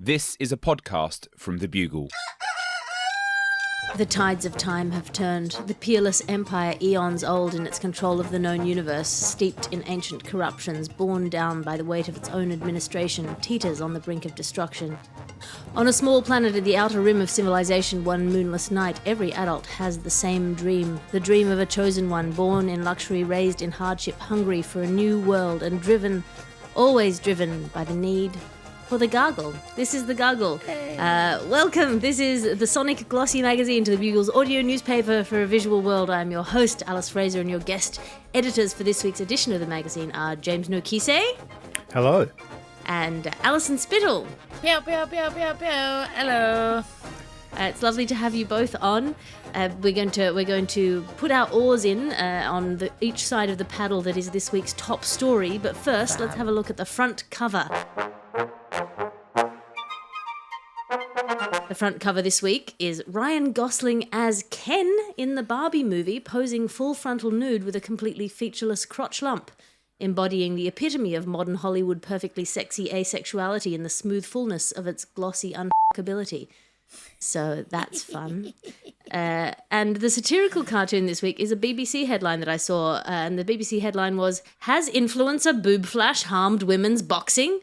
This is a podcast from the Bugle. The tides of time have turned. The peerless empire, eons old in its control of the known universe, steeped in ancient corruptions, borne down by the weight of its own administration, teeters on the brink of destruction. On a small planet at the outer rim of civilization one moonless night, every adult has the same dream. The dream of a chosen one, born in luxury, raised in hardship, hungry for a new world, and driven, always driven by the need for the Gargle. This is the Gargle. Welcome. This is the sonic glossy magazine to the Bugle's audio newspaper for a visual world. I'm your host, Alice Fraser, and your guest editors for this week's edition of the magazine are James Nokise. Hello. And Alison Spittle. Pew, pew, pew, pew, pew. Hello. It's lovely to have you both on. We're going to put our oars in on each side of the paddle that is this week's top story. But first, let's have a look at the front cover. The front cover this week is Ryan Gosling as Ken in the Barbie movie, posing full frontal nude with a completely featureless crotch lump, embodying the epitome of modern Hollywood perfectly sexy asexuality in the smooth fullness of its glossy unfuckability. So that's fun. And the satirical cartoon this week is a BBC headline that I saw, and the BBC headline was, "Has influencer boob flash harmed women's boxing?"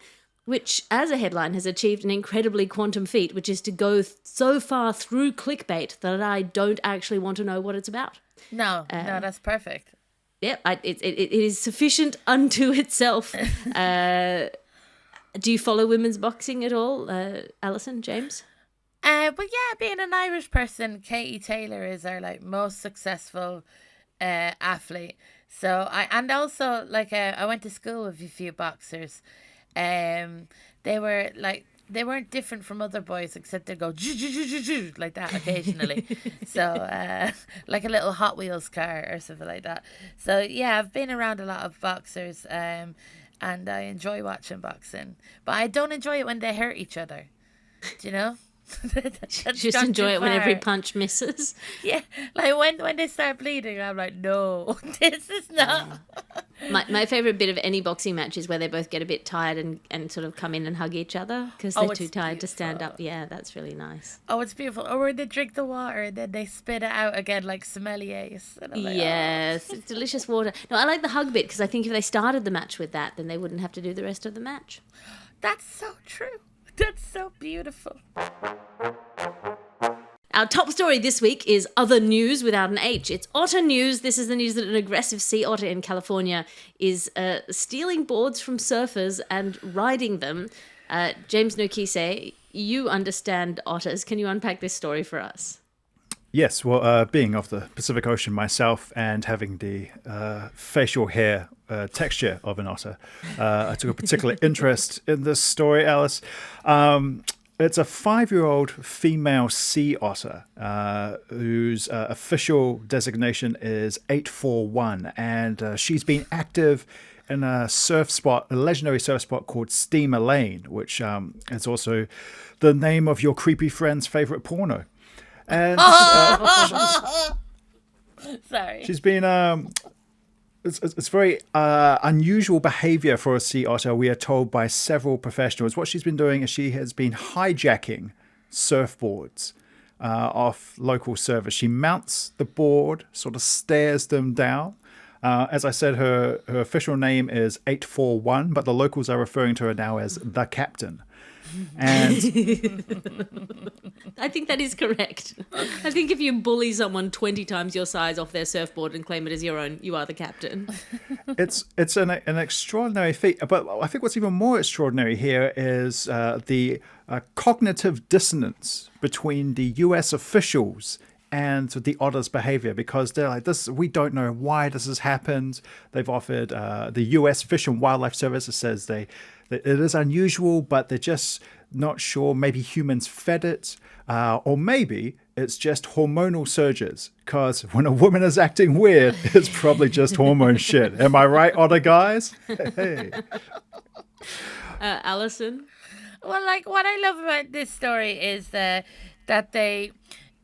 Which, as a headline, has achieved an incredibly quantum feat, which is to go so far through clickbait that I don't actually want to know what it's about. No, that's perfect. Yep, it is sufficient unto itself. Do you follow women's boxing at all, Alison, James? But yeah, being an Irish person, Katie Taylor is our most successful athlete. So I went to school with a few boxers. They weren't different from other boys, except they go like that occasionally. So like a little Hot Wheels car or something like that. So yeah, I've been around a lot of boxers, and I enjoy watching boxing, but I don't enjoy it when they hurt each other. Do you know? Just enjoy it when every punch misses. Yeah, like when they start bleeding, I'm like, no, this is not. My favourite bit of any boxing match is where they both get a bit tired and sort of come in and hug each other because they're too tired to stand up. Yeah, that's really nice. Oh, it's beautiful. Or where they drink the water and then they spit it out again like sommeliers. Yes, it's delicious water. No, I like the hug bit because I think if they started the match with that, then they wouldn't have to do the rest of the match. That's so true. That's so beautiful. Our top story this week is other news without an H. It's otter news. This is the news that an aggressive sea otter in California is stealing boards from surfers and riding them. James Nokise, you understand otters. Can you unpack this story for us? Yes, well, being off the Pacific Ocean myself and having the facial hair texture of an otter, I took a particular interest in this story, Alice. It's a 5-year-old female sea otter whose official designation is 841, and she's been active in a legendary surf spot called Steamer Lane, which is also the name of your creepy friend's favorite porno. And sorry, she's been it's very unusual behavior for a sea otter, we are told by several professionals. What she's been doing is she has been hijacking surfboards off local surfers. She mounts the board, sort of stares them down. As I said, her official name is 841, but the locals are referring to her now as the Captain. And I think that is correct. I think if you bully someone 20 times your size off their surfboard and claim it as your own, you are the captain. It's an extraordinary feat. But I think what's even more extraordinary here is the cognitive dissonance between the US officials and the otter's behavior, because they're like, this, we don't know why this has happened. They've offered, the US Fish and Wildlife Service says that it is unusual, but they're just not sure. Maybe humans fed it, or maybe it's just hormonal surges, because when a woman is acting weird, it's probably just hormone shit. Am I right, otter guys? Hey. Alison? Well, what I love about this story is that they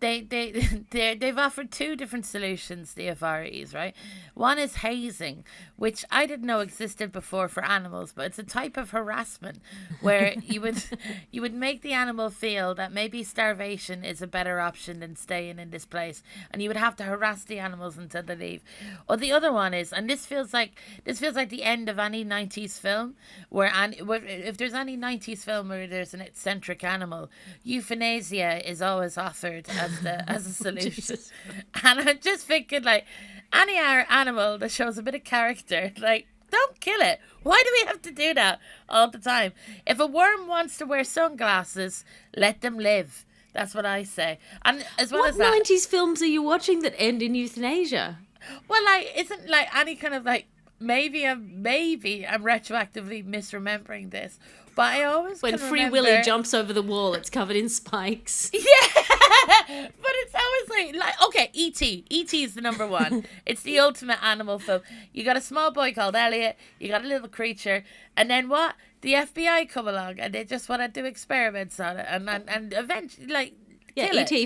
they've offered two different solutions, the authorities, right? One is hazing, which I didn't know existed before for animals, but it's a type of harassment where you would make the animal feel that maybe starvation is a better option than staying in this place, and you would have to harass the animals until they leave. Or the other one is, and this feels like the end of any 90s film, where if there's any 90s film where there's an eccentric animal, euthanasia is always offered as a solution. And I'm just thinking, like, any animal that shows a bit of character, like, don't kill it. Why do we have to do that all the time? If a worm wants to wear sunglasses, let them live. That's what I say. And as well What as that, 90s films are you watching that end in euthanasia? well, like, isn't like any kind of like maybe I'm retroactively misremembering this, but I always When can Free remember... Willy jumps over the wall, it's covered in spikes. Yeah, but it's always like okay, E.T. E.T. is the number one. It's the ultimate animal film. You got a small boy called Elliot, you got a little creature, and then what? The FBI come along and they just want to do experiments on it, and eventually, like, Yeah, kill E.T.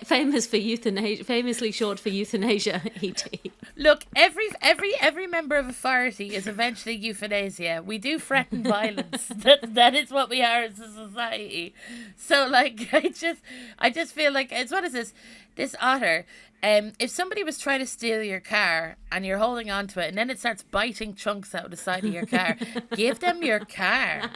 Famous for euthanasia, famously short for euthanasia. E.T. Look, every member of authority is eventually euthanasia. We do threaten violence. That is what we are as a society. So, like, I just feel like it's what is this otter. If somebody was trying to steal your car and you're holding on to it, and then it starts biting chunks out of the side of your car, give them your car.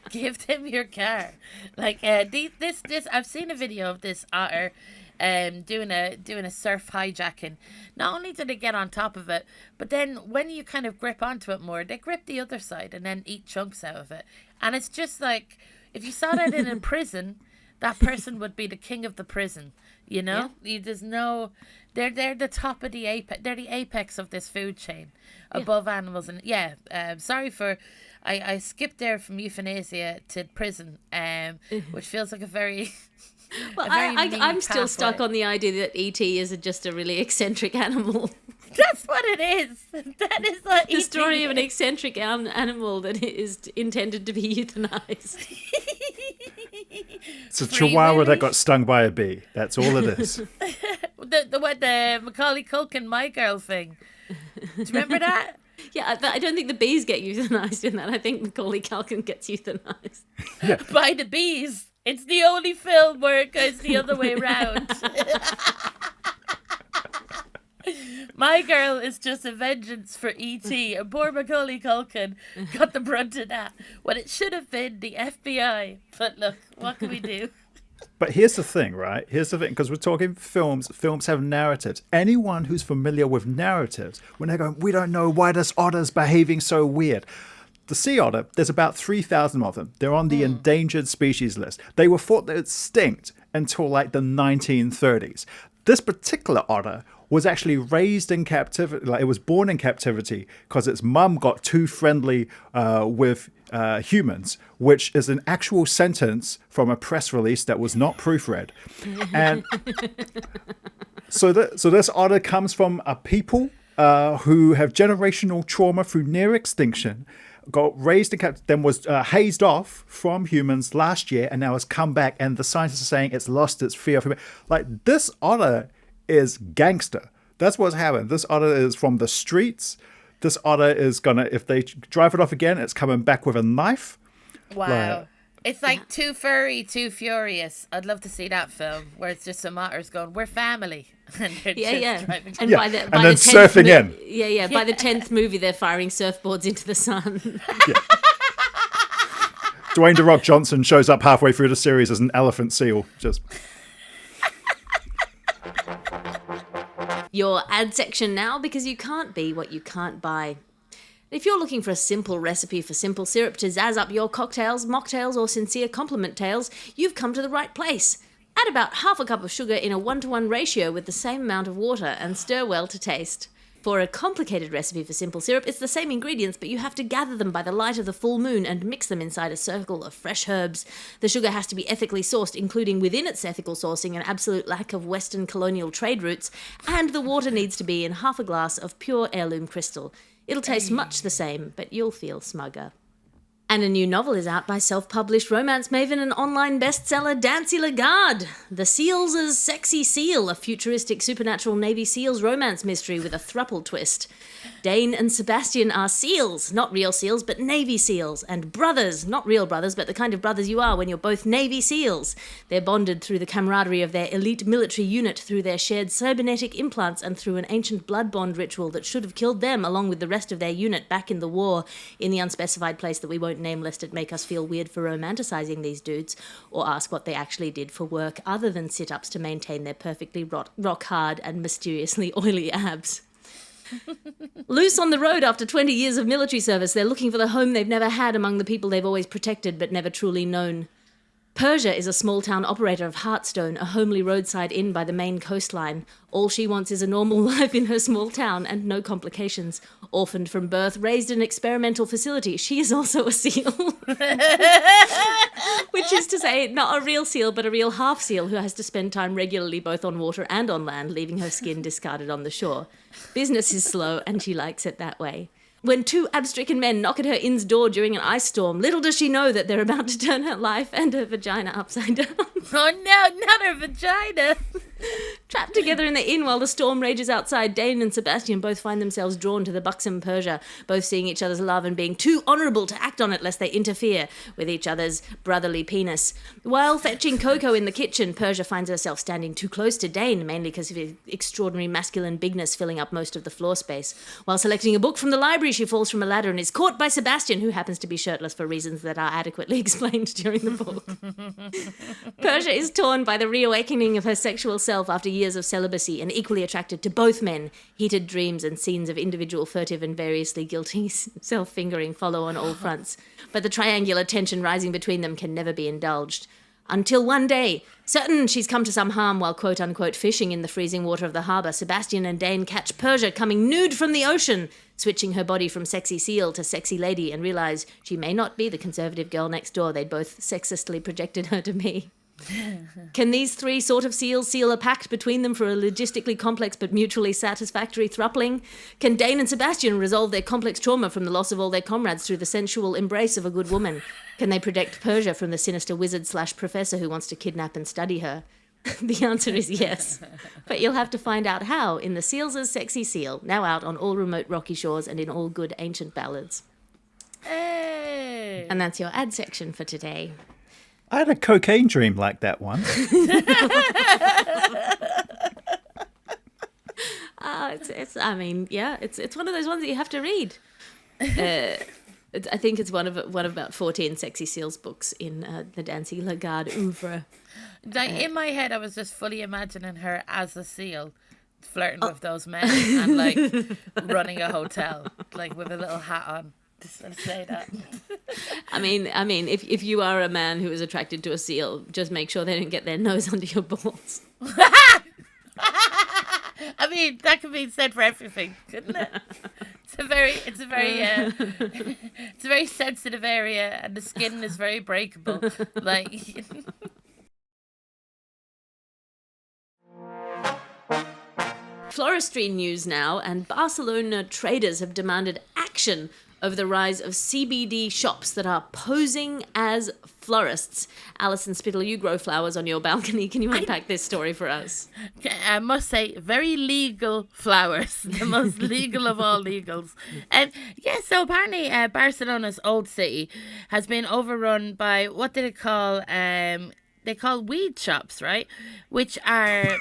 Give them your car. Like this. I've seen a video of this otter, doing a surf hijacking. Not only do they get on top of it, but then when you kind of grip onto it more, they grip the other side and then eat chunks out of it. And it's just like, if you saw that in a prison, that person would be the king of the prison. You know, there's no. They're the top of the apex. They're the apex of this food chain, above animals. And sorry for. I skipped there from euthanasia to prison, which feels like a very... Well, I'm still stuck on the idea that E.T. is just a really eccentric animal. That's what it is. That is what The story of an eccentric animal that is intended to be euthanized. It's a chihuahua that got stung by a bee. That's all it is. the Macaulay Culkin My Girl thing. Do you remember that? Yeah, I don't think the bees get euthanized in that. I think Macaulay Culkin gets euthanized. By the bees. It's the only film where it goes the other way around. My Girl is just a vengeance for E.T. and poor Macaulay Culkin got the brunt of that when it should have been the FBI. But look, what can we do? But here's the thing, right? Here's the thing, because we're talking films. Films have narratives. Anyone who's familiar with narratives, when they're going, we don't know why this otter's behaving so weird. The sea otter, there's about 3,000 of them. They're on the endangered species list. They were thought extinct until like the 1930s. This particular otter was actually raised in captivity, like it was born in captivity because its mum got too friendly with humans, which is an actual sentence from a press release that was not proofread. And so this otter comes from a people who have generational trauma through near extinction, got raised in captivity, then was hazed off from humans last year, and now has come back, and the scientists are saying it's lost its fear of human. Like, this otter is gangster. That's what's happened. This otter is from the streets. This otter is gonna, if they drive it off again, it's coming back with a knife. Wow. It's like Too Furry, Too Furious. I'd love to see that film where it's just some otters going, we're family. And they're just driving. And yeah. by the and then 10th surfing in. Yeah. By the 10th movie, they're firing surfboards into the sun. Yeah. Dwayne The Rock Johnson shows up halfway through the series as an elephant seal. Just... Your ad section now, because you can't be what you can't buy. If you're looking for a simple recipe for simple syrup to zazz up your cocktails, mocktails, or sincere compliment tales, you've come to the right place. Add about half a cup of sugar in a 1-to-1 ratio with the same amount of water and stir well to taste. For a complicated recipe for simple syrup, it's the same ingredients, but you have to gather them by the light of the full moon and mix them inside a circle of fresh herbs. The sugar has to be ethically sourced, including within its ethical sourcing an absolute lack of Western colonial trade routes, and the water needs to be in half a glass of pure heirloom crystal. It'll taste much the same, but you'll feel smugger. And a new novel is out by self-published romance maven and online bestseller D'Ancey LaGuarde. The Seals' Sexy Seal, a futuristic supernatural Navy SEALs romance mystery with a thruple twist. Dane and Sebastian are SEALs, not real SEALs, but Navy SEAls, and brothers, not real brothers, but the kind of brothers you are when you're both Navy SEAls. They're bonded through the camaraderie of their elite military unit, through their shared cybernetic implants, and through an ancient blood bond ritual that should have killed them along with the rest of their unit back in the war in the unspecified place that we won't name lest it make us feel weird for romanticizing these dudes, or ask what they actually did for work other than sit-ups to maintain their perfectly rock-hard and mysteriously oily abs. Loose on the road after 20 years of military service, they're looking for the home they've never had among the people they've always protected but never truly known. Persia is a small-town operator of Heartstone, a homely roadside inn by the main coastline. All she wants is a normal life in her small town and no complications. Orphaned from birth, raised in an experimental facility, she is also a seal. Which is to say, not a real seal, but a real half-seal who has to spend time regularly both on water and on land, leaving her skin discarded on the shore. Business is slow, and she likes it that way. When two abstricken men knock at her inn's door during an ice storm, little does she know that they're about to turn her life and her vagina upside down. Oh no, not her vagina! Trapped together in the inn while the storm rages outside, Dane and Sebastian both find themselves drawn to the buxom Persia, both seeing each other's love and being too honourable to act on it lest they interfere with each other's brotherly penis. While fetching cocoa in the kitchen, Persia finds herself standing too close to Dane, mainly because of his extraordinary masculine bigness filling up most of the floor space. While selecting a book from the library, she falls from a ladder and is caught by Sebastian, who happens to be shirtless for reasons that are adequately explained during the book. Persia is torn by the reawakening of her sexual self after years of celibacy and equally attracted to both men. Heated dreams and scenes of individual furtive and variously guilty self-fingering follow on all fronts. But the triangular tension rising between them can never be indulged. Until one day, certain she's come to some harm while quote-unquote fishing in the freezing water of the harbour, Sebastian and Dane catch Persia coming nude from the ocean, switching her body from sexy seal to sexy lady, and realise she may not be the conservative girl next door they'd both sexistly projected her to be. Can these three sort of seals seal a pact between them for a logistically complex but mutually satisfactory thruppling? Can Dane and Sebastian resolve their complex trauma from the loss of all their comrades through the sensual embrace of a good woman? Can they protect Persia from the sinister wizard/professor who wants to kidnap and study her? The answer is yes. But you'll have to find out how in The Seals' Sexy Seal, now out on all remote rocky shores and in all good ancient ballads. Hey. And that's your ad section for today. I had a cocaine dream like that one. It's one of those ones that you have to read. I think it's one of about 14 Sexy Seals books in the D'Ancey LaGuarde oeuvre. Like, in my head, I was just fully imagining her as a seal, flirting with those men and like running a hotel, like with a little hat on. Just want to say that. I mean, if you are a man who is attracted to a seal, just make sure they don't get their nose under your balls. I mean, that could be said for everything, couldn't it? It's a very sensitive area, and the skin is very breakable. Like. Floristry news now, and Barcelona traders have demanded action over the rise of CBD shops that are posing as florists. Alison Spittle, you grow flowers on your balcony. Can you unpack this story for us? I must say, very legal flowers. The most legal of all legals. So apparently Barcelona's old city has been overrun by, what did it call? They call weed shops, right? Which are...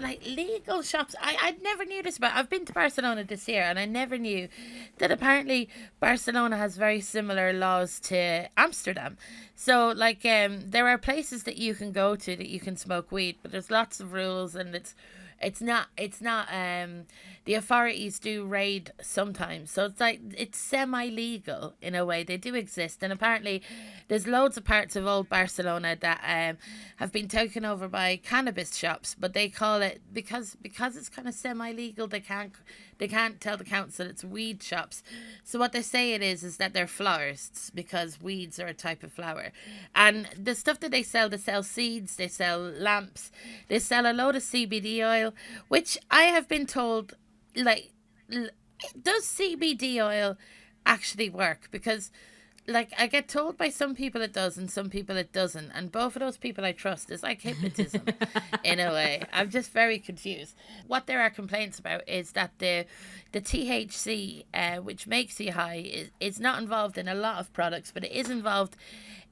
like legal shops. I never knew this about. I've been to Barcelona this year and I never knew that apparently Barcelona has very similar laws to Amsterdam. So like there are places that you can go to that you can smoke weed, but there's lots of rules, and it's not the authorities do raid sometimes, so it's like it's semi-legal in a way. They do exist, and apparently there's loads of parts of old Barcelona that have been taken over by cannabis shops, but they call it, because it's kind of semi-legal, they can't tell the council it's weed shops. So what they say it is that they're florists, because weeds are a type of flower. And the stuff that they sell seeds, they sell lamps, they sell a load of CBD oil, which I have been told, like, does CBD oil actually work? Because like, I get told by some people it does and some people it doesn't. And both of those people I trust is like hypnotism in a way. I'm just very confused. What there are complaints about is that the THC, which makes you high, is not involved in a lot of products, but it is involved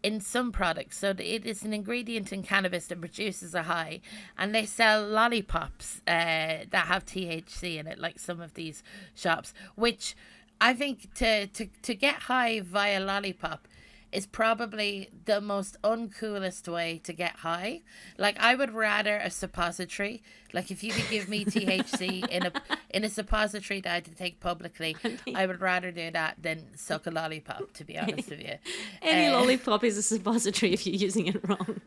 in some products. So it is an ingredient in cannabis that produces a high. And they sell lollipops that have THC in it, like some of these shops, which... I think to get high via lollipop is probably the most uncoolest way to get high. Like, I would rather a suppository. Like, if you could give me THC in a suppository that I had to take publicly, I would rather do that than suck a lollipop, to be honest with you. Any lollipop is a suppository if you're using it wrong.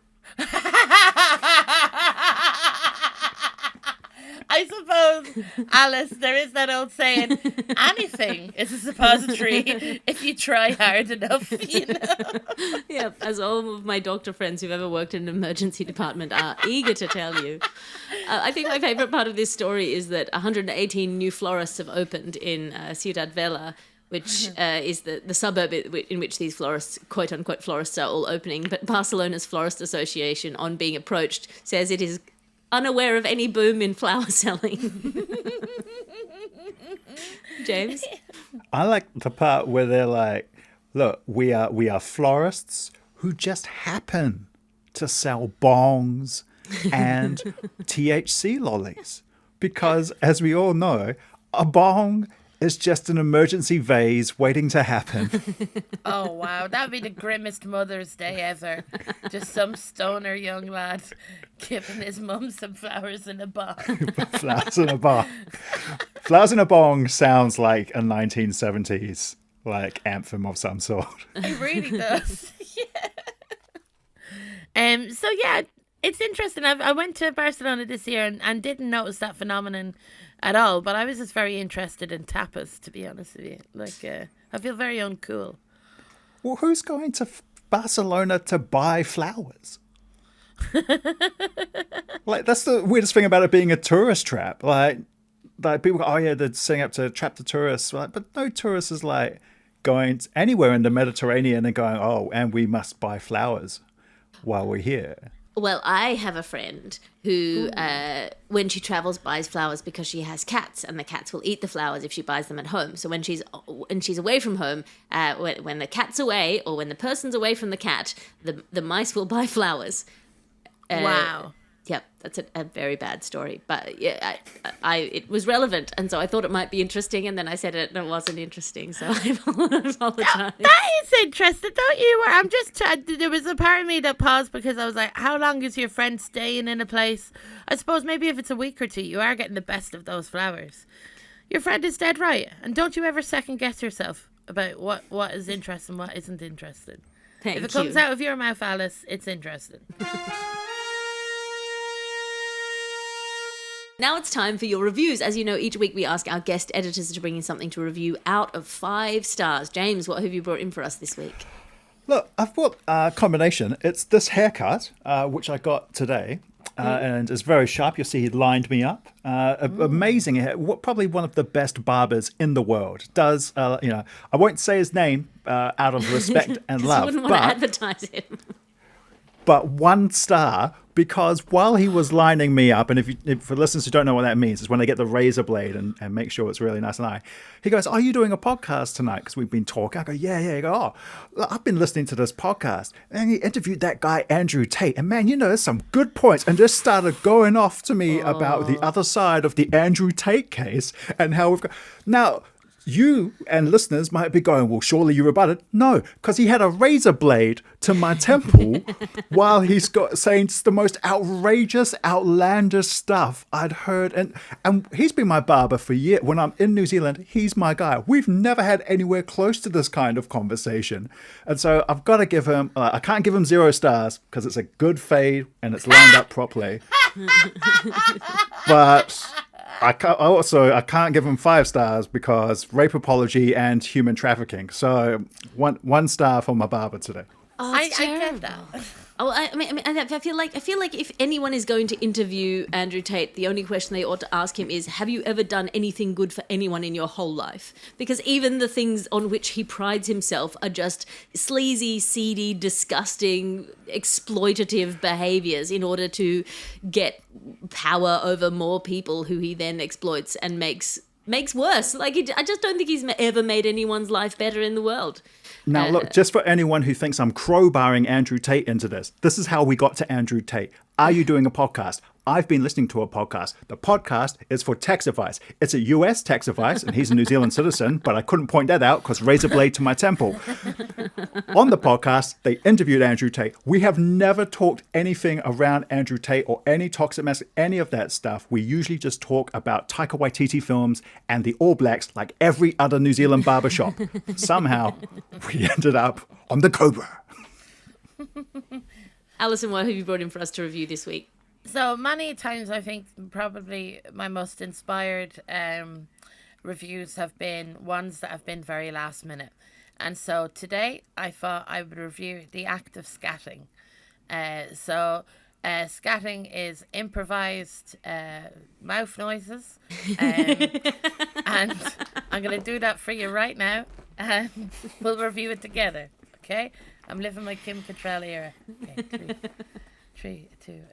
I suppose, Alice, there is that old saying, anything is a suppository if you try hard enough, you know? Yeah, as all of my doctor friends who've ever worked in an emergency department are eager to tell you. I think my favourite part of this story is that 118 new florists have opened in Ciudad Vella, which is the suburb in which these florists, quote-unquote florists, are all opening. But Barcelona's Florist Association, on being approached, says it is unaware of any boom in flower selling. James? I like the part where they're like, look, we are florists who just happen to sell bongs and THC lollies. Because, as we all know, a bong is just an emergency vase waiting to happen. Oh, wow. That'd be the grimmest Mother's Day ever. Just some stoner young lad giving his mum some flowers in a bong. Flowers in a bong. Flowers in a bong sounds like a 1970s like anthem of some sort. It really does. Yeah. So yeah, it's interesting. I went to Barcelona this year and didn't notice that phenomenon at all, but I was just very interested in tapas, to be honest with you. Like, I feel very uncool. Well, who's going to Barcelona to buy flowers? Like, that's the weirdest thing about it being a tourist trap. Like people go, oh yeah, they're setting up to trap the tourists. Like, but no tourist is like going anywhere in the Mediterranean and going, oh, and we must buy flowers while we're here. Well, I have a friend who, when she travels, buys flowers because she has cats, and the cats will eat the flowers if she buys them at home. So when she's away from home, when the cat's away or when the person's away from the cat, the mice will buy flowers. Wow. Yep, that's a very bad story, but yeah, it was relevant, and so I thought it might be interesting, and then I said it and it wasn't interesting, so I apologize. That is interesting, don't you? I'm just there was a part of me that paused because I was like, how long is your friend staying in a place? I suppose maybe if it's a week or two, you are getting the best of those flowers. Your friend is dead right, and don't you ever second guess yourself about what is interesting, what isn't interesting. If it comes out of your mouth, Alice, it's interesting. Now it's time for your reviews. As you know, each week we ask our guest editors to bring in something to review out of 5 stars. James, what have you brought in for us this week? Look, I've brought a combination. It's this haircut, which I got today, and it's very sharp. You'll see he lined me up. Amazing hair. Probably one of the best barbers in the world. Does, I won't say his name out of respect and love. You wouldn't want to advertise him. But 1 star, because while he was lining me up, and if for listeners who don't know what that means, it's when they get the razor blade and make sure it's really nice and high. He goes, are you doing a podcast tonight? Because we've been talking. I go, yeah. He go, oh, look, I've been listening to this podcast. And he interviewed that guy, Andrew Tate. And man, there's some good points. And just started going off to me about the other side of the Andrew Tate case and how we've got... Now... You and listeners might be going, well, surely you rebutted. No, because he had a razor blade to my temple while he's saying just the most outrageous, outlandish stuff I'd heard. And he's been my barber for years. When I'm in New Zealand, he's my guy. We've never had anywhere close to this kind of conversation. And so I've got to give him, I can't give him 0 stars because it's a good fade and it's lined up properly. But... I can't give him 5 stars because rape apology and human trafficking. So one star for my barber today. Oh, I it's get terrible. that. Oh, I feel like if anyone is going to interview Andrew Tate, the only question they ought to ask him is, have you ever done anything good for anyone in your whole life? Because even the things on which he prides himself are just sleazy, seedy, disgusting, exploitative behaviors in order to get power over more people who he then exploits and makes worse. Like, I just don't think he's ever made anyone's life better in the world. Now, look, just for anyone who thinks I'm crowbarring Andrew Tate into this is how we got to Andrew Tate. Are you doing a podcast? I've been listening to a podcast. The podcast is for tax advice. It's a US tax advice, and he's a New Zealand citizen, but I couldn't point that out because razor blade to my temple. On the podcast, they interviewed Andrew Tate. We have never talked anything around Andrew Tate or any toxic masculinity, any of that stuff. We usually just talk about Taika Waititi films and the All Blacks like every other New Zealand barbershop. Somehow, we ended up on the Cobra. Alison, what have you brought in for us to review this week? So many times I think probably my most inspired reviews have been ones that have been very last minute. And so today I thought I would review the act of scatting. Scatting is improvised mouth noises. And I'm going to do that for you right now. And we'll review it together. Okay? I'm living my Kim Cattrall era. Okay,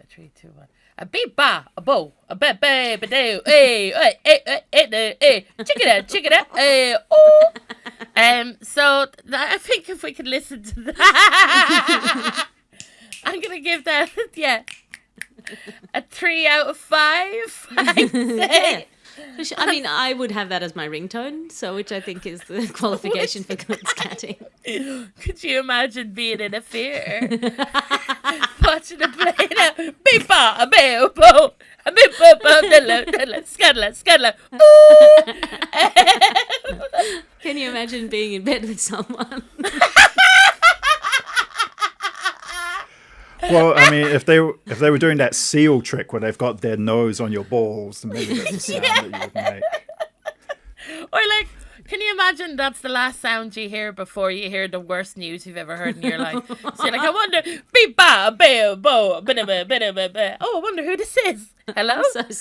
3, 2, 1. A beep ba, a bow, a ba ba ba do, chicken it, So I think if we could listen to that, I'm gonna give that a 3 out of 5. I'd say. I mean, I would have that as my ringtone, which I think is the qualification for good scatting. Could you imagine being in a theatre, watching a play now? Beep ba, a beep bo, a beep bo, scuddler. Can you imagine being in bed with someone? Well, I mean, if they were doing that seal trick where they've got their nose on your balls, then maybe that's the sound that you would make. Or like, can you imagine that's the last sound you hear before you hear the worst news you've ever heard in your life? So you're like, I wonder, beep ba, ba, bo, ba, ba, ba, ba, ba. Oh, I wonder who this is. Hello? I'm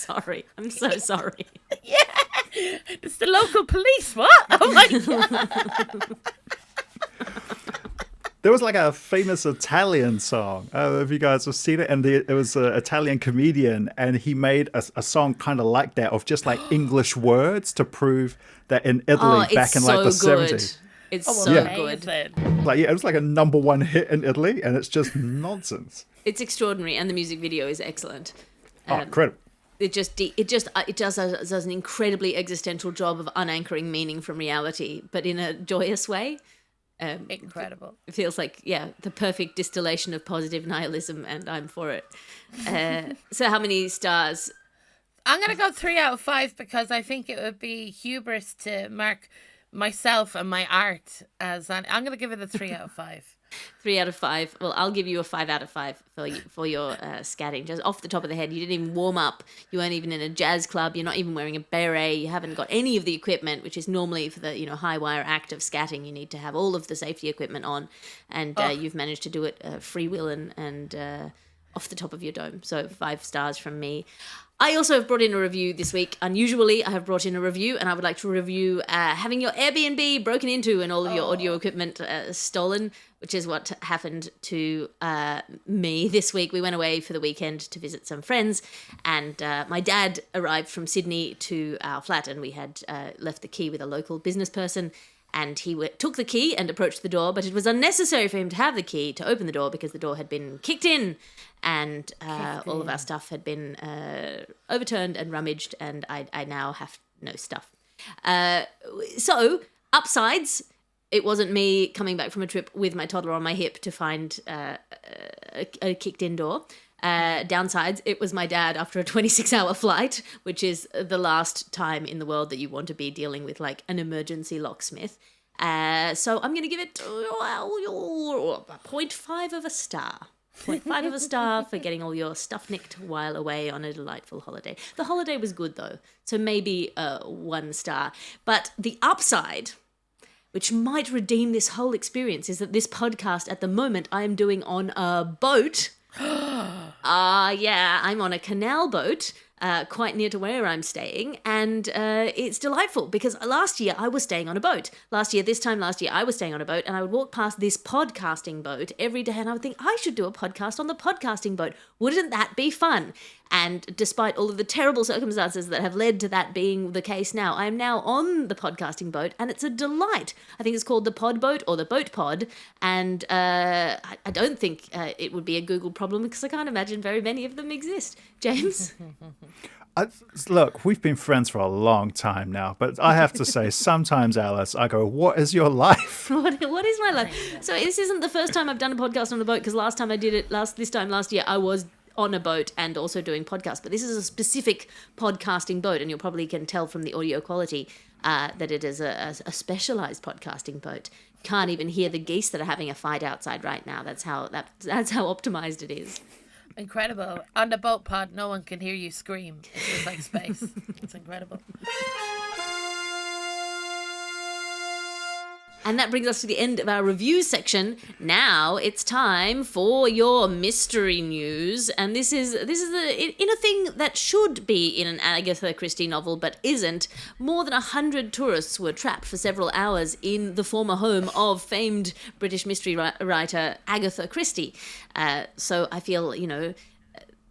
so sorry. Yeah, it's the local police. What? Oh my God. There was like a famous Italian song. I don't know if you guys have seen it. And it was an Italian comedian. And he made a song kind of like that of just like English words to prove that in Italy back in like the 70s. It's so good. Like, yeah, it was like a #1 hit in Italy. And it's just nonsense. It's extraordinary. And the music video is excellent. Incredible. It does an incredibly existential job of unanchoring meaning from reality, but in a joyous way. Incredible. It feels like, the perfect distillation of positive nihilism, and I'm for it. So how many stars? I'm going to go 3 out of 5 because I think it would be hubris to mark myself and my art as I'm going to give it a 3 out of 5. 3 out of 5. Well, I'll give you a 5 out of 5 for your scatting. Just off the top of the head, you didn't even warm up. You weren't even in a jazz club. You're not even wearing a beret. You haven't got any of the equipment, which is normally for the high wire act of scatting. You need to have all of the safety equipment on, and you've managed to do it free will and off the top of your dome. So 5 stars from me. I also have brought in a review this week. Unusually, I have brought in a review, and I would like to review having your Airbnb broken into and all of your audio equipment stolen, which is what happened to me this week. We went away for the weekend to visit some friends, and my dad arrived from Sydney to our flat, and we had left the key with a local business person. And he took the key and approached the door, but it was unnecessary for him to have the key to open the door because the door had been kicked in and all of our stuff had been overturned and rummaged, and I now have no stuff. So, upsides, it wasn't me coming back from a trip with my toddler on my hip to find a kicked-in door. Downsides, it was my dad after a 26-hour flight, which is the last time in the world that you want to be dealing with like an emergency locksmith. So I'm going to give it 0.5 of a star. 0.5 of a star for getting all your stuff nicked while away on a delightful holiday. The holiday was good though, so maybe 1 star. But the upside, which might redeem this whole experience, is that this podcast at the moment I am doing on a boat. Yeah, I'm on a canal boat. Quite near to where I'm staying, and it's delightful because last year I was staying on a boat. This time last year I was staying on a boat, and I would walk past this podcasting boat every day, and I would think, I should do a podcast on the podcasting boat. Wouldn't that be fun? And despite all of the terrible circumstances that have led to that being the case now, I am now on the podcasting boat, and it's a delight. I think it's called the Pod Boat or the Boat Pod, and I don't think it would be a Google problem because I can't imagine very many of them exist. James? Look, we've been friends for a long time now, but I have to say, sometimes, Alice, I go, what is your life? What is my life? So this isn't the first time I've done a podcast on a boat, because last time I did it, last year, I was on a boat and also doing podcasts. But this is a specific podcasting boat, and you probably can tell from the audio quality that it is a specialized podcasting boat. Can't even hear the geese that are having a fight outside right now. That's how optimized it is. Incredible. On the boat pod, no one can hear you scream. It's just like space. It's incredible. And that brings us to the end of our review section. Now it's time for your mystery news. And this is in a thing that should be in an Agatha Christie novel, but isn't. More than 100 tourists were trapped for several hours in the former home of famed British mystery writer Agatha Christie. So I feel,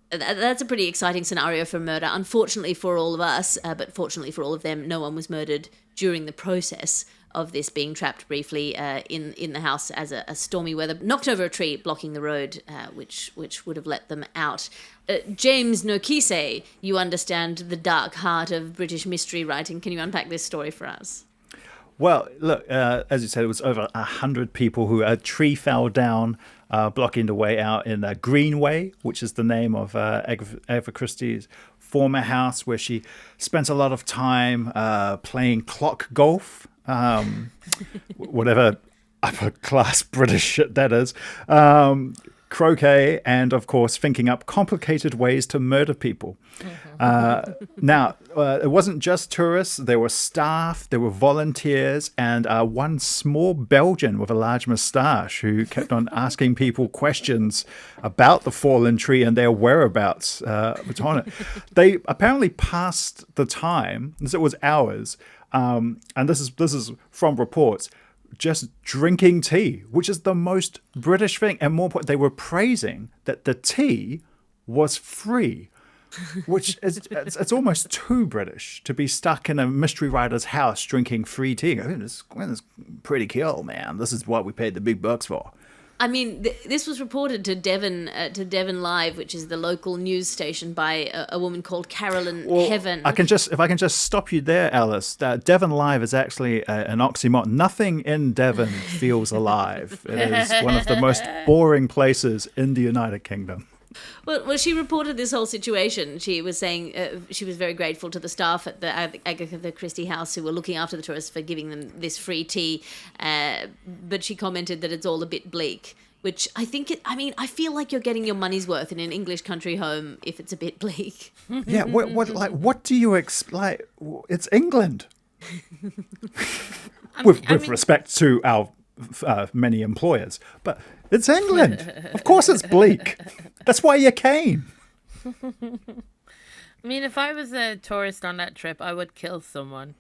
that's a pretty exciting scenario for murder. Unfortunately for all of us, but fortunately for all of them, no one was murdered during the process of this being trapped briefly in the house as a stormy weather knocked over a tree blocking the road, which would have let them out. James Nokise, you understand the dark heart of British mystery writing. Can you unpack this story for us? Well, look, as you said, it was over 100 people who a tree fell down, blocking the way out in Greenway, which is the name of Agatha Christie's former house, where she spent a lot of time playing clock golf. Whatever upper class British shit that is, croquet, and of course thinking up complicated ways to murder people. Now, it wasn't just tourists. There were staff, there were volunteers, and one small Belgian with a large moustache who kept on asking people questions about the fallen tree and their whereabouts on it. They apparently passed the time, as it was hours, and this is from reports, just drinking tea, which is the most British thing. And more important, they were praising that the tea was free, which is it's almost too British to be stuck in a mystery writer's house drinking free tea. This is pretty cool, man. This is what we paid the big bucks for. I mean, this was reported to Devon Live, which is the local news station, by a woman called Carolyn Heaven. If I can just stop you there, Alice. Devon Live is actually an oxymoron. Nothing in Devon feels alive. It is one of the most boring places in the United Kingdom. Well, she reported this whole situation. She was saying she was very grateful to the staff at the Agatha Christie house who were looking after the tourists for giving them this free tea. But she commented that it's all a bit bleak, which I feel like you're getting your money's worth in an English country home if it's a bit bleak. Yeah, what do you expect? It's England. With respect to our many employers, but it's England. Of course it's bleak. That's why you came. I mean, if I was a tourist on that trip, I would kill someone.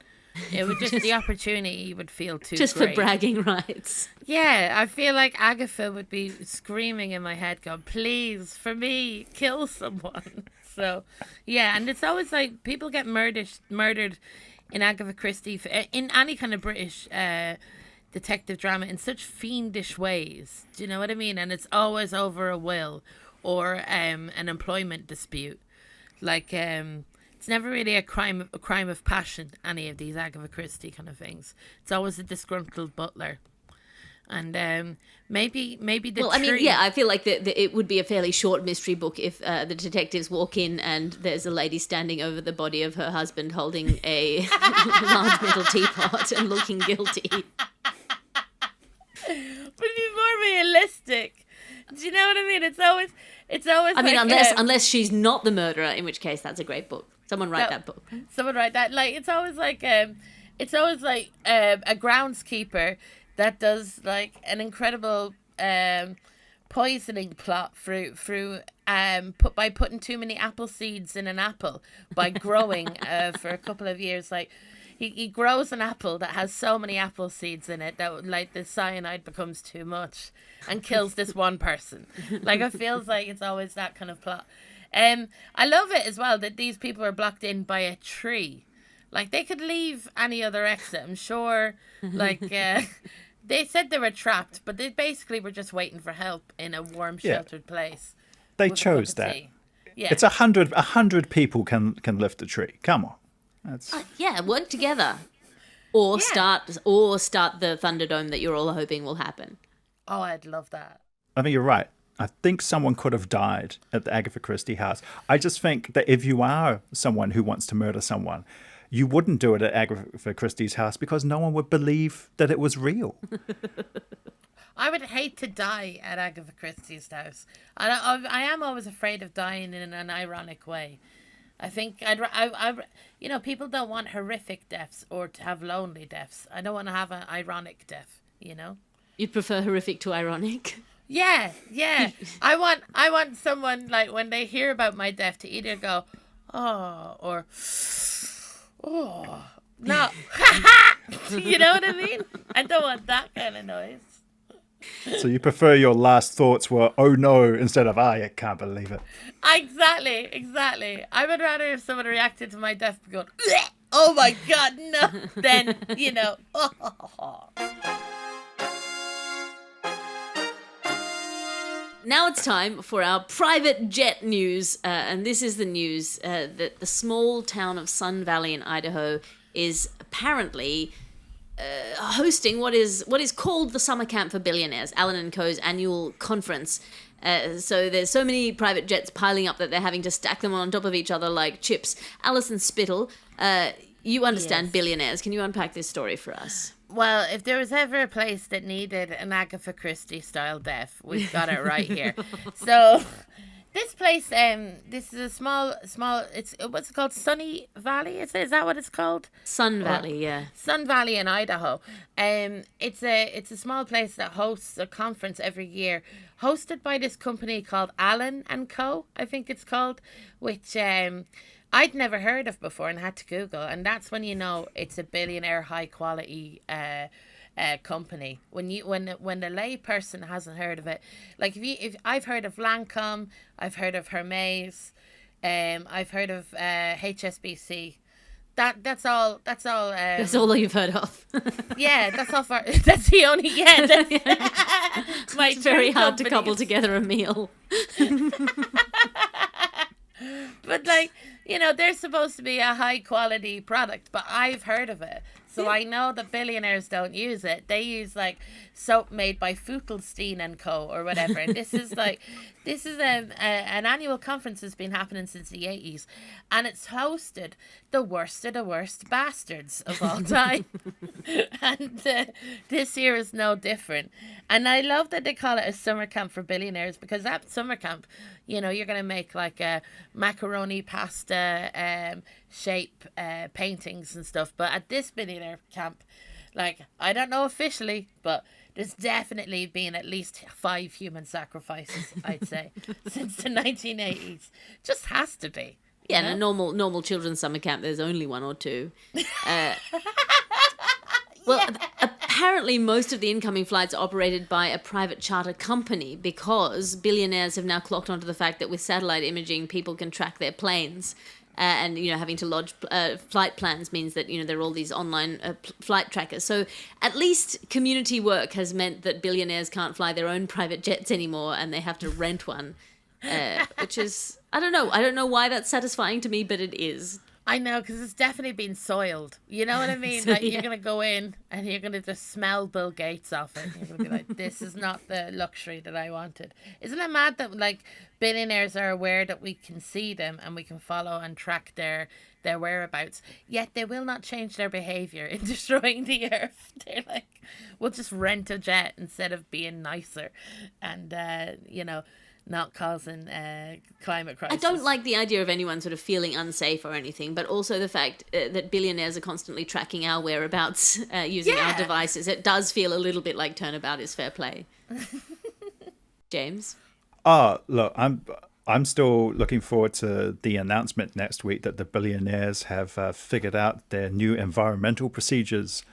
It would just the opportunity would feel too just great. For bragging rights. Yeah, I feel like Agatha would be screaming in my head, going, "Please, for me, kill someone." So, yeah, and it's always like people get murdered in Agatha Christie, in any kind of British detective drama, in such fiendish ways. Do you know what I mean? And it's always over a will or an employment dispute. Like, it's never really a crime of passion, any of these Agatha Christie kind of things. It's always a disgruntled butler. And maybe the well, I mean, yeah, I feel like it would be a fairly short mystery book if the detectives walk in and there's a lady standing over the body of her husband holding a large metal teapot and looking guilty. But be more realistic. Do you know what I mean? It's always. I mean, unless she's not the murderer, in which case that's a great book. Someone write that book. Someone write that. Like, it's always like it's always like a groundskeeper that does like an incredible poisoning plot through by putting too many apple seeds in an apple by growing for a couple of years. Like he grows an apple that has so many apple seeds in it that like the cyanide becomes too much and kills this one person. Like it feels like it's always that kind of plot. I love it as well that these people are blocked in by a tree. Like they could leave any other exit, I'm sure. Like they said they were trapped, but they basically were just waiting for help in a warm, sheltered place. They chose that. Tea. Yeah. It's 100 people can lift a tree. Come on. That's... work together. Or start the Thunderdome that you're all hoping will happen. Oh, I'd love that. I think you're right. I think someone could have died at the Agatha Christie house. I just think that if you are someone who wants to murder someone, you wouldn't do it at Agatha Christie's house because no one would believe that it was real. I would hate to die at Agatha Christie's house. I am always afraid of dying in an ironic way. I think people don't want horrific deaths or to have lonely deaths. I don't want to have an ironic death, you know? You'd prefer horrific to ironic? Yeah. I want someone, like, when they hear about my death to either go, oh, or, oh, no. You know what I mean? I don't want that kind of noise. So you prefer your last thoughts were, oh no, instead of, I can't believe it. Exactly. I would rather if someone reacted to my death going, oh my God, no, then, you know. Now it's time for our private jet news, and this is the news that the small town of Sun Valley in Idaho is apparently hosting what is called the Summer Camp for Billionaires, Allen & Co.'s annual conference. So there's so many private jets piling up that they're having to stack them on top of each other like chips. Alison Spittle, you understand Billionaires. Can you unpack this story for us? Well, if there was ever a place that needed an Agatha Christie style death, we've got it right here. So this place, this is a small. It's what's it called? Sunny Valley. Is that what it's called? Sun Valley, yeah. Sun Valley in Idaho. It's a small place that hosts a conference every year, hosted by this company called Allen & Co. I think it's called, which I'd never heard of before and had to Google, and that's when you know it's a billionaire high quality company. When the lay person hasn't heard of it, like if I've heard of Lancome, I've heard of Hermes, I've heard of HSBC. That's all. That's all you've heard of. Yeah, that's all. That's the only. Yeah, that's my it's very hard to cobble together a meal. But like, you know, they're supposed to be a high quality product, but I've heard of it. So I know that billionaires don't use it. They use like soap made by Futelstein and Co. or whatever. And this is an annual conference that's been happening since the 80s. And it's hosted the worst of the worst bastards of all time. And this year is no different. And I love that they call it a summer camp for billionaires, because at summer camp, you know, you're going to make like a macaroni pasta shape paintings and stuff. But at this billionaire camp, like, I don't know officially, but there's definitely been at least 5 human sacrifices, I'd say, since the 1980s. Just has to be. Yeah, in a normal children's summer camp, there's only 1 or 2. Well, apparently most of the incoming flights are operated by a private charter company, because billionaires have now clocked onto the fact that with satellite imaging, people can track their planes. And, you know, having to lodge flight plans means that, you know, there are all these online flight trackers. So at least community work has meant that billionaires can't fly their own private jets anymore, and they have to rent one, which is, I don't know why that's satisfying to me, but it is. I know, because it's definitely been soiled. You know what I mean? Like, you're going to go in and you're going to just smell Bill Gates off it. You're going to be like, this is not the luxury that I wanted. Isn't it mad that, like, billionaires are aware that we can see them and we can follow and track their whereabouts, yet they will not change their behaviour in destroying the earth? They're like, we'll just rent a jet instead of being nicer. And, you know, not causing climate crisis. I don't like the idea of anyone sort of feeling unsafe or anything, but also the fact that billionaires are constantly tracking our whereabouts using our devices. It does feel a little bit like turnabout is fair play. James? Look, I'm still looking forward to the announcement next week that the billionaires have figured out their new environmental procedures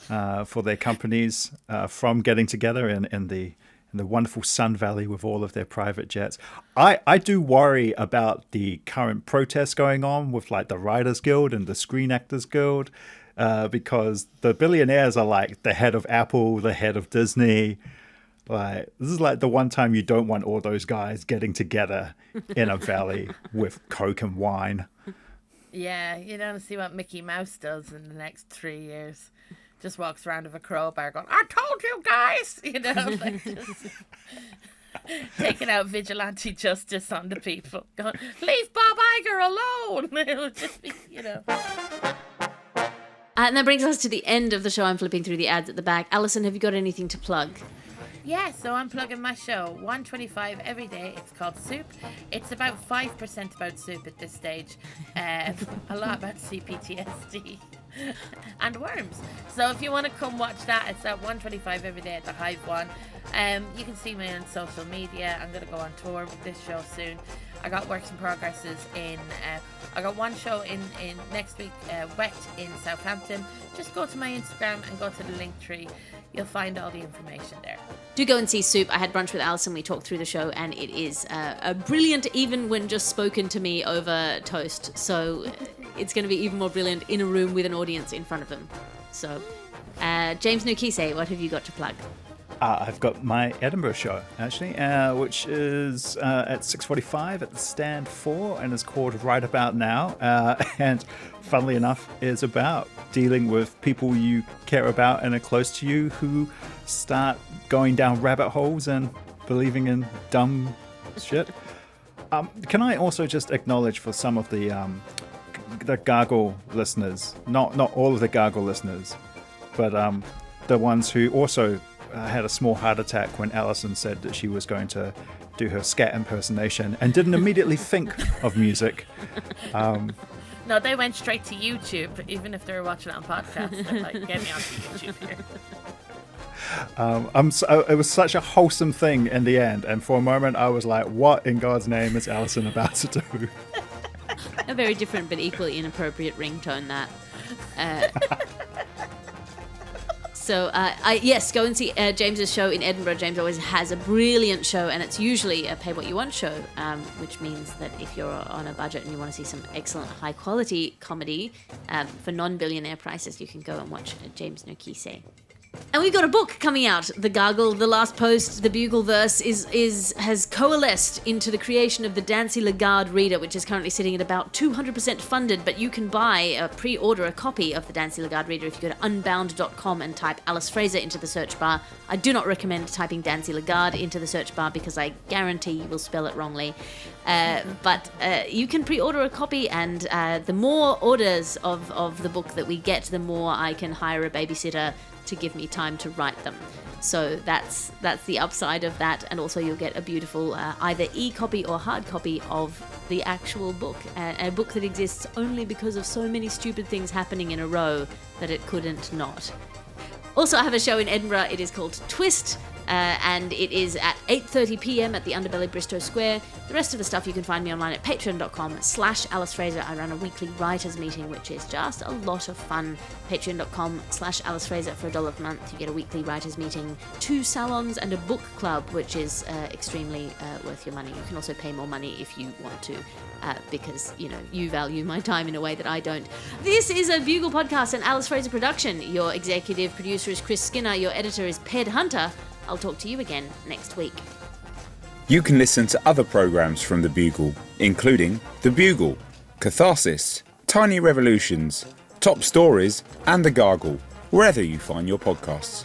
for their companies from getting together in the wonderful Sun Valley with all of their private jets. I do worry about the current protests going on with like the Writers Guild and the Screen Actors Guild because the billionaires are like the head of Apple, the head of Disney. Like, this is like the one time you don't want all those guys getting together in a valley with Coke and wine. Yeah, you don't see what Mickey Mouse does in the next 3 years. Just walks around with a crowbar going, I told you guys! You know, like just taking out vigilante justice on the people. Going, leave Bob Iger alone! It would just be, you know. And that brings us to the end of the show. I'm flipping through the ads at the back. Alison, have you got anything to plug? Yeah, so I'm plugging my show, 1:25 every day. It's called Soup. It's about 5% about soup at this stage. A lot about CPTSD and worms. So if you want to come watch that, it's at 1:25 every day at the Hive One. You can see me on social media. I'm going to go on tour with this show soon. I got works in progresses in... I got one show in next week, Wet in Southampton. Just go to my Instagram and go to the link tree. You'll find all the information there. Do go and see Soup. I had brunch with Alison. We talked through the show, and it is brilliant even when just spoken to me over toast. So it's going to be even more brilliant in a room with an audience in front of them. So, James Nokise, what have you got to plug? I've got my Edinburgh show, actually, which is at 6:45 at the Stand 4 and is called Right About Now. And funnily enough, is about dealing with people you care about and are close to you who start going down rabbit holes and believing in dumb shit. Can I also just acknowledge for some of the Gargle listeners, not all of the Gargle listeners, but the ones who also had a small heart attack when Alison said that she was going to do her scat impersonation and didn't immediately think of music. No, they went straight to YouTube, even if they were watching it on podcast. They're like, get me onto YouTube here. It was such a wholesome thing in the end, and for a moment I was like, what in God's name is Alison about to do? A very different but equally inappropriate ringtone, that. So, yes, go and see James's show in Edinburgh. James always has a brilliant show, and it's usually a pay-what-you-want show, which means that if you're on a budget and you want to see some excellent high-quality comedy for non-billionaire prices, you can go and watch James Nokise. And we've got a book coming out. The Gargle, The Last Post, The Bugle verse has coalesced into the creation of the D'Ancey LaGuarde reader, which is currently sitting at about 200% funded, but you can pre-order a copy of the D'Ancey LaGuarde reader if you go to unbound.com and type Alice Fraser into the search bar. I do not recommend typing D'Ancey LaGuarde into the search bar because I guarantee you will spell it wrongly. But you can pre-order a copy, and the more orders of the book that we get, the more I can hire a babysitter to give me time to write them. So that's the upside of that, and also you'll get a beautiful either e-copy or hard copy of the actual book, a book that exists only because of so many stupid things happening in a row that it couldn't not. Also, I have a show in Edinburgh. It is called Twist, and it is at 8:30 p.m. at the Underbelly Bristow Square. The rest of the stuff you can find me online at patreon.com/Alice Fraser. I run a weekly writers meeting, which is just a lot of fun. Patreon.com/Alice Fraser for $1 a month. You get a weekly writers meeting, 2 salons, and a book club, which is extremely worth your money. You can also pay more money if you want to, because, you know, you value my time in a way that I don't. This is a Bugle podcast and Alice Fraser production. Your executive producer is Chris Skinner. Your editor is Ped Hunter. I'll talk to you again next week. You can listen to other programmes from The Bugle, including The Bugle, Catharsis, Tiny Revolutions, Top Stories, and The Gargle, wherever you find your podcasts.